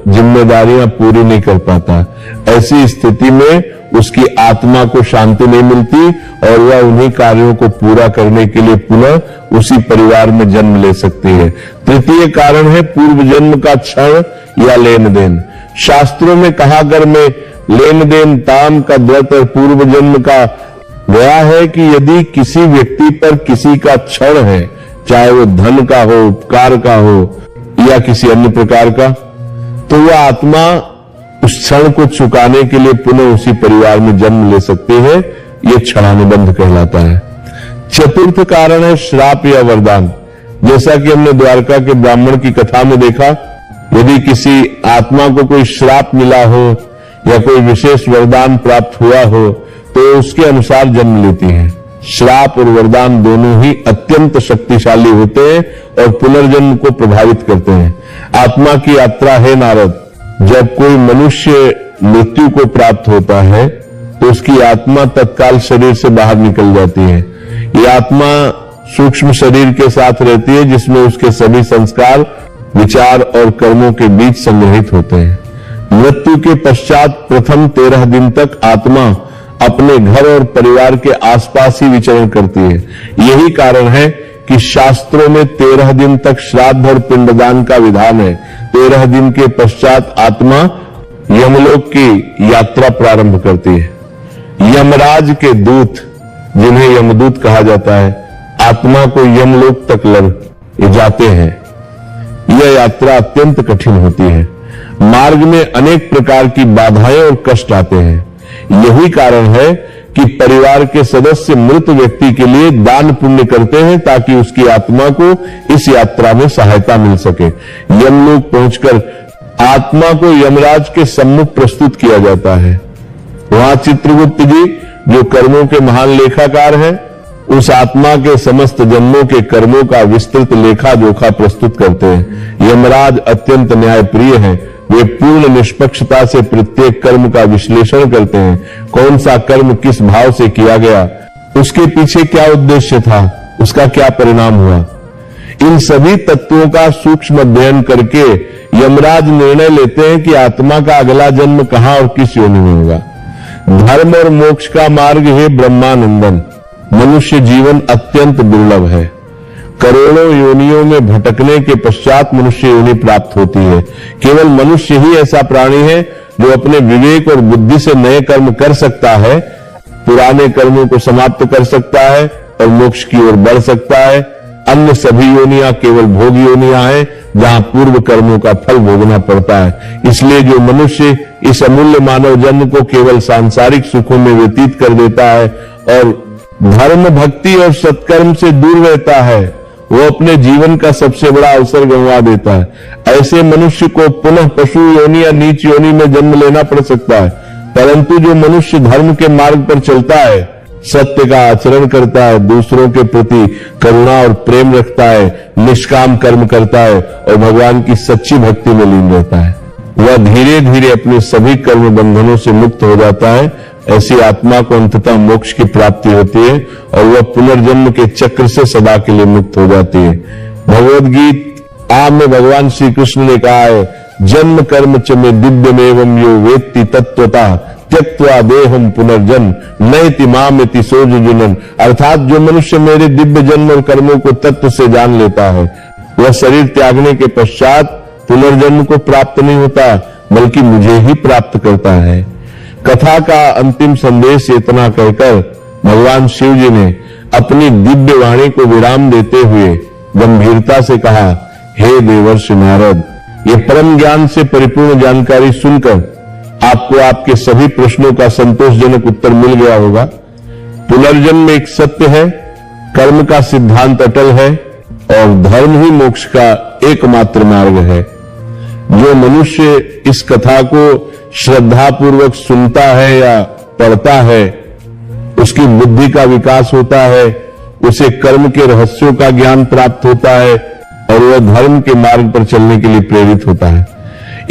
जिम्मेदारियां पूरी नहीं कर पाता। ऐसी स्थिति में उसकी आत्मा को शांति नहीं मिलती और वह उन्हीं कार्यों को पूरा करने के लिए पुनः उसी परिवार में जन्म ले सकती है। तृतीय कारण है पूर्व जन्म का क्षण या लेन देन। शास्त्रों में कहा कर्मे लेन देन ताम का द्वत और पूर्व जन्म का गया है कि यदि किसी व्यक्ति पर किसी का क्षण है, चाहे वो धन का हो, उपकार का हो या किसी अन्य प्रकार का, तो वह आत्मा उस क्षण को चुकाने के लिए पुनः उसी परिवार में जन्म ले सकती है। यह क्षणानुबंध कहलाता है। चतुर्थ कारण है श्राप या वरदान। जैसा कि हमने द्वारका के ब्राह्मण की कथा में देखा, यदि किसी आत्मा को कोई श्राप मिला हो या कोई विशेष वरदान प्राप्त हुआ हो तो उसके अनुसार जन्म लेती है। श्राप और वरदान दोनों ही अत्यंत शक्तिशाली होते हैं और पुनर्जन्म को प्रभावित करते हैं। आत्मा की यात्रा है नारद। जब कोई मनुष्य मृत्यु को प्राप्त होता है तो उसकी आत्मा तत्काल शरीर से बाहर निकल जाती है। ये आत्मा सूक्ष्म शरीर के साथ रहती है जिसमें उसके सभी संस्कार, विचार और कर्मों के बीच संग्रहित होते हैं। मृत्यु के पश्चात प्रथम 13 दिन तक आत्मा अपने घर और परिवार के आसपास ही विचरण करती है। यही कारण है कि शास्त्रों में 13 दिन तक श्राद्ध और पिंडदान का विधान है। 13 दिन के पश्चात आत्मा यमलोक की यात्रा प्रारंभ करती है। यमराज के दूत, जिन्हें यमदूत कहा जाता है, आत्मा को यमलोक तक ले जाते हैं। यह यात्रा अत्यंत कठिन होती है। मार्ग में अनेक प्रकार की बाधाएं और कष्ट आते हैं। यही कारण है कि परिवार के सदस्य मृत व्यक्ति के लिए दान पुण्य करते हैं ताकि उसकी आत्मा को इस यात्रा में सहायता मिल सके। यमलोक पहुंचकर आत्मा को यमराज के सम्मुख प्रस्तुत किया जाता है। वहां चित्रगुप्त जी, जो कर्मों के महान लेखाकार हैं, उस आत्मा के समस्त जन्मों के कर्मों का विस्तृत लेखा जोखा प्रस्तुत करते हैं। यमराज अत्यंत न्यायप्रिय हैं। वे पूर्ण निष्पक्षता से प्रत्येक कर्म का विश्लेषण करते हैं। कौन सा कर्म किस भाव से किया गया, उसके पीछे क्या उद्देश्य था, उसका क्या परिणाम हुआ। इन सभी तत्वों का सूक्ष्म अध्ययन करके यमराज निर्णय लेते हैं कि आत्मा का अगला जन्म कहां और किस योनि में होगा। धर्म और मोक्ष का मार्ग है ब्रह्मानंदन। मनुष्य जीवन अत्यंत दुर्लभ है। करोड़ों योनियों में भटकने के पश्चात मनुष्य योनि प्राप्त होती है। केवल मनुष्य ही ऐसा प्राणी है जो अपने विवेक और बुद्धि से नए कर्म कर सकता है, पुराने कर्मों को समाप्त कर सकता है और मोक्ष की ओर बढ़ सकता है। अन्य सभी योनियां केवल भोग योनियां हैं, जहां पूर्व कर्मों का फल भोगना पड़ता है। इसलिए जो मनुष्य इस अमूल्य मानव जन्म को केवल सांसारिक सुखों में व्यतीत कर देता है और धर्म, भक्ति और सत्कर्म से दूर रहता है, वो अपने जीवन का सबसे बड़ा अवसर गंवा देता है। ऐसे मनुष्य को पुनः पशु योनि या नीच योनि में जन्म लेना पड़ सकता है। परंतु जो मनुष्य धर्म के मार्ग पर चलता है, सत्य का आचरण करता है, दूसरों के प्रति करुणा और प्रेम रखता है, निष्काम कर्म करता है और भगवान की सच्ची भक्ति में लीन रहता है, वह धीरे धीरे अपने सभी कर्म बंधनों से मुक्त हो जाता है। ऐसी आत्मा को अंततः मोक्ष की प्राप्ति होती है और वह पुनर्जन्म के चक्र से सदा के लिए मुक्त हो जाती है। भगवद गीता में भगवान श्री कृष्ण ने कहा है, जन्म कर्म च में दिव्यमेवं यो वेत्ति तत्वता त्यक्त्वा देहम पुनर्जन्म नैति मामेति सोजुजुनन। अर्थात जो मनुष्य मेरे दिव्य जन्म और कर्मों को तत्व से जान लेता है, वह शरीर त्यागने के पश्चात पुनर्जन्म को प्राप्त नहीं होता, बल्कि मुझे ही प्राप्त करता है। कथा का अंतिम संदेश इतना कहकर भगवान शिव जी ने अपनी दिव्य वाणी को विराम देते हुए गंभीरता से कहा, हे देवर्षि नारद, ये परम ज्ञान से परिपूर्ण जानकारी सुनकर आपको आपके सभी प्रश्नों का संतोषजनक उत्तर मिल गया होगा। पुनर्जन्म एक सत्य है, कर्म का सिद्धांत अटल है और धर्म ही मोक्ष का एकमात्र मार्ग है। जो मनुष्य इस कथा को श्रद्धापूर्वक सुनता है या पढ़ता है, उसकी बुद्धि का विकास होता है, उसे कर्म के रहस्यों का ज्ञान प्राप्त होता है और वह धर्म के मार्ग पर चलने के लिए प्रेरित होता है।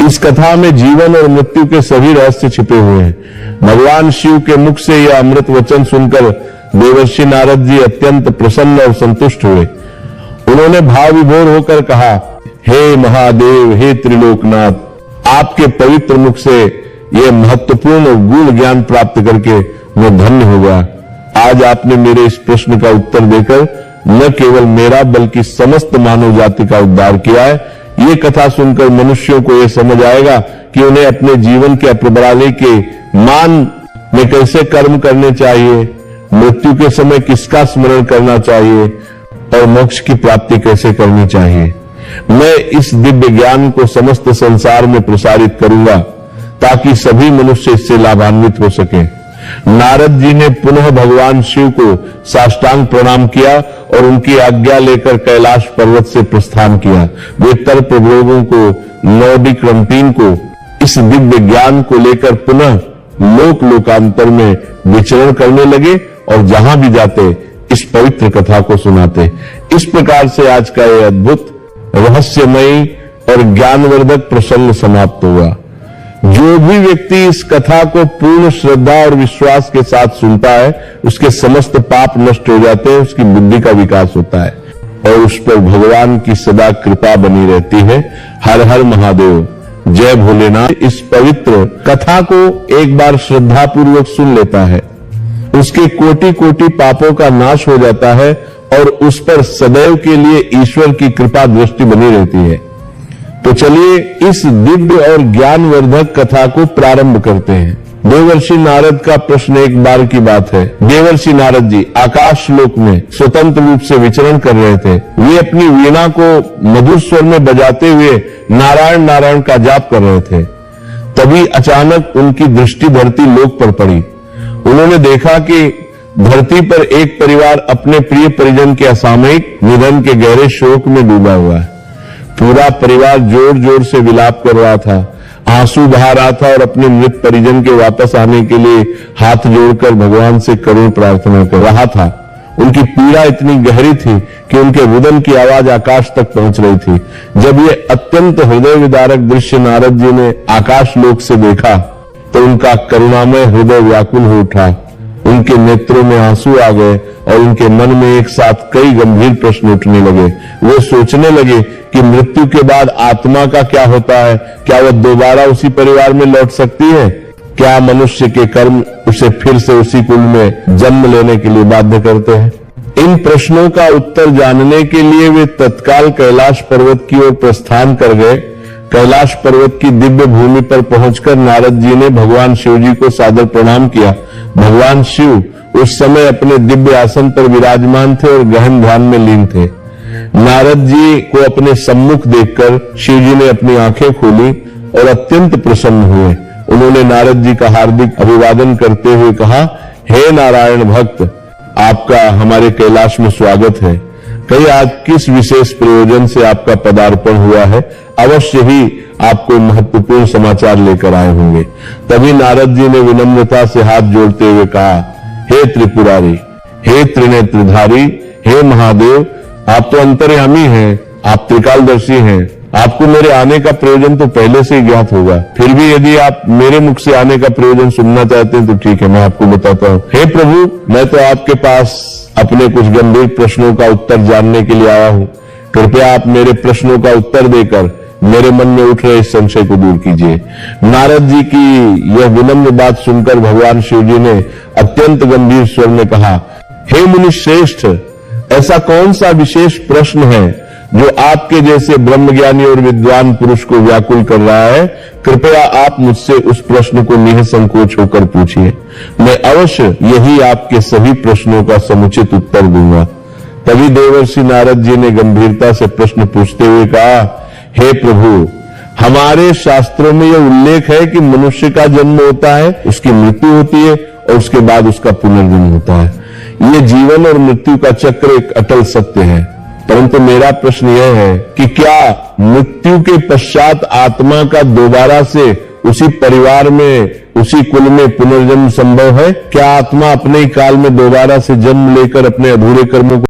इस कथा में जीवन और मृत्यु के सभी रहस्य छिपे हुए हैं। भगवान शिव के मुख से यह अमृत वचन सुनकर देवर्षि नारद जी अत्यंत प्रसन्न और संतुष्ट हुए। उन्होंने भाव विभोर होकर कहा, हे महादेव, हे त्रिलोकनाथ, आपके पवित्र मुख से यह महत्वपूर्ण और गूढ़ ज्ञान प्राप्त करके मैं धन्य हो गया। आज आपने मेरे इस प्रश्न का उत्तर देकर न केवल मेरा बल्कि समस्त मानव जाति का उद्धार किया है। ये कथा सुनकर मनुष्यों को यह समझ आएगा कि उन्हें अपने जीवन के प्रणाली के मान में कैसे कर्म करने चाहिए, मृत्यु के समय किसका स्मरण करना चाहिए और मोक्ष की प्राप्ति कैसे करनी चाहिए। मैं इस दिव्य ज्ञान को समस्त संसार में प्रसारित करूंगा ताकि सभी मनुष्य इससे लाभान्वित हो सके। नारद जी ने पुनः भगवान शिव को साष्टांग प्रणाम किया और उनकी आज्ञा लेकर कैलाश पर्वत से प्रस्थान किया। वे तर्क लोगों को, नौडिक रंपीन को इस दिव्य ज्ञान को लेकर पुनः लोक लोकांतर में विचरण करने लगे और जहां भी जाते इस पवित्र कथा को सुनाते। इस प्रकार से आज का यह अद्भुत, रहस्यमयी और ज्ञानवर्धक प्रसंग समाप्त हुआ। जो भी व्यक्ति इस कथा को पूर्ण श्रद्धा और विश्वास के साथ सुनता है, उसके समस्त पाप नष्ट हो जाते हैं, उसकी बुद्धि का विकास होता है और उस पर भगवान की सदा कृपा बनी रहती है। हर हर महादेव, जय भोलेनाथ। इस पवित्र कथा को एक बार श्रद्धा पूर्वक सुन लेता है, उसके कोटि कोटि पापों का नाश हो जाता है और उस पर सदैव के लिए ईश्वर की कृपा दृष्टि बनी रहती है। तो चलिए इस दिव्य और ज्ञानवर्धक कथा को प्रारंभ करते हैं। देवर्षि नारद का प्रश्न एक बार की बात है। देवर्षि नारद जी आकाश लोक में स्वतंत्र रूप से विचरण कर रहे थे। वे अपनी वीणा को मधुर स्वर में बजाते हुए नारायण नारायण का जाप कर रहे थे। तभी अचानक उनकी दृष्टि धरती लोक पर पड़ी। उन्होंने देखा कि धरती पर एक परिवार अपने प्रिय परिजन के असामयिक निधन के गहरे शोक में डूबा हुआ है। पूरा परिवार जोर जोर से विलाप कर रहा था, आंसू बहा रहा था और अपने मृत परिजन के वापस आने के लिए हाथ जोड़कर भगवान से करुण प्रार्थना कर रहा था। उनकी पीड़ा इतनी गहरी थी कि उनके रुदन की आवाज आकाश तक पहुंच रही थी। जब ये अत्यंत हृदय विदारक दृश्य नारद जी ने आकाश लोक से देखा तो उनका करुणामय हृदय व्याकुल हो उठा। उनके नेत्रों में आंसू आ गए और उनके मन में एक साथ कई गंभीर प्रश्न उठने लगे। वे सोचने लगे कि मृत्यु के बाद आत्मा का क्या होता है? क्या वह दोबारा उसी परिवार में लौट सकती है? क्या मनुष्य के कर्म उसे फिर से उसी कुल में जन्म लेने के लिए बाध्य करते हैं? इन प्रश्नों का उत्तर जानने के लिए वे तत्काल कैलाश पर्वत की ओर प्रस्थान कर गए। कैलाश पर्वत की दिव्य भूमि पर पहुंचकर नारद जी ने भगवान शिव जी को सादर प्रणाम किया। भगवान शिव उस समय अपने दिव्य आसन पर विराजमान थे और गहन ध्यान में लीन थे। नारद जी को अपने सम्मुख देखकर शिव जी ने अपनी आंखें खोली और अत्यंत प्रसन्न हुए। उन्होंने नारद जी का हार्दिक अभिवादन करते हुए कहा, हे नारायण भक्त, आपका हमारे कैलाश में स्वागत है। कहीं आज किस विशेष प्रयोजन से आपका पदार्पण हुआ है? अवश्य ही आप कोई महत्वपूर्ण समाचार लेकर आए होंगे। तभी नारद जी ने विनम्रता से हाथ जोड़ते हुए कहा, हे त्रिपुरारी, हे त्रिनेत्रधारी, हे महादेव, आप तो अंतर्यामी हैं, आप त्रिकालदर्शी हैं। आपको मेरे आने का प्रयोजन तो पहले से ही ज्ञात होगा। फिर भी यदि आप मेरे मुख से आने का प्रयोजन सुनना चाहते हैं तो ठीक है, मैं आपको बताता हूं। हे प्रभु, मैं तो आपके पास अपने कुछ गंभीर प्रश्नों का उत्तर जानने के लिए आया हूं। कृपया आप मेरे प्रश्नों का उत्तर देकर मेरे मन में उठ रहे इस संशय को दूर कीजिए। नारद जी की यह विनम्र बात सुनकर भगवान शिव जी ने अत्यंत गंभीर स्वर में कहा, हे मुनि श्रेष्ठ, ऐसा कौन सा विशेष प्रश्न है जो आपके जैसे ब्रह्मज्ञानी और विद्वान पुरुष को व्याकुल कर रहा है? कृपया आप मुझसे उस प्रश्न को निसंकोच होकर पूछिए। मैं अवश्य यही आपके सभी प्रश्नों का समुचित उत्तर दूंगा। तभी देवर्षि नारद जी ने गंभीरता से प्रश्न पूछते हुए कहा, हे प्रभु, हमारे शास्त्रों में यह उल्लेख है कि मनुष्य का जन्म होता है, उसकी मृत्यु होती है और उसके बाद उसका पुनर्जन्म होता है। ये जीवन और मृत्यु का चक्र एक अटल सत्य है। परंतु मेरा प्रश्न यह है कि क्या मृत्यु के पश्चात आत्मा का दोबारा से उसी परिवार में, उसी कुल में पुनर्जन्म संभव है? क्या आत्मा अपने ही काल में दोबारा से जन्म लेकर अपने अधूरे कर्मों को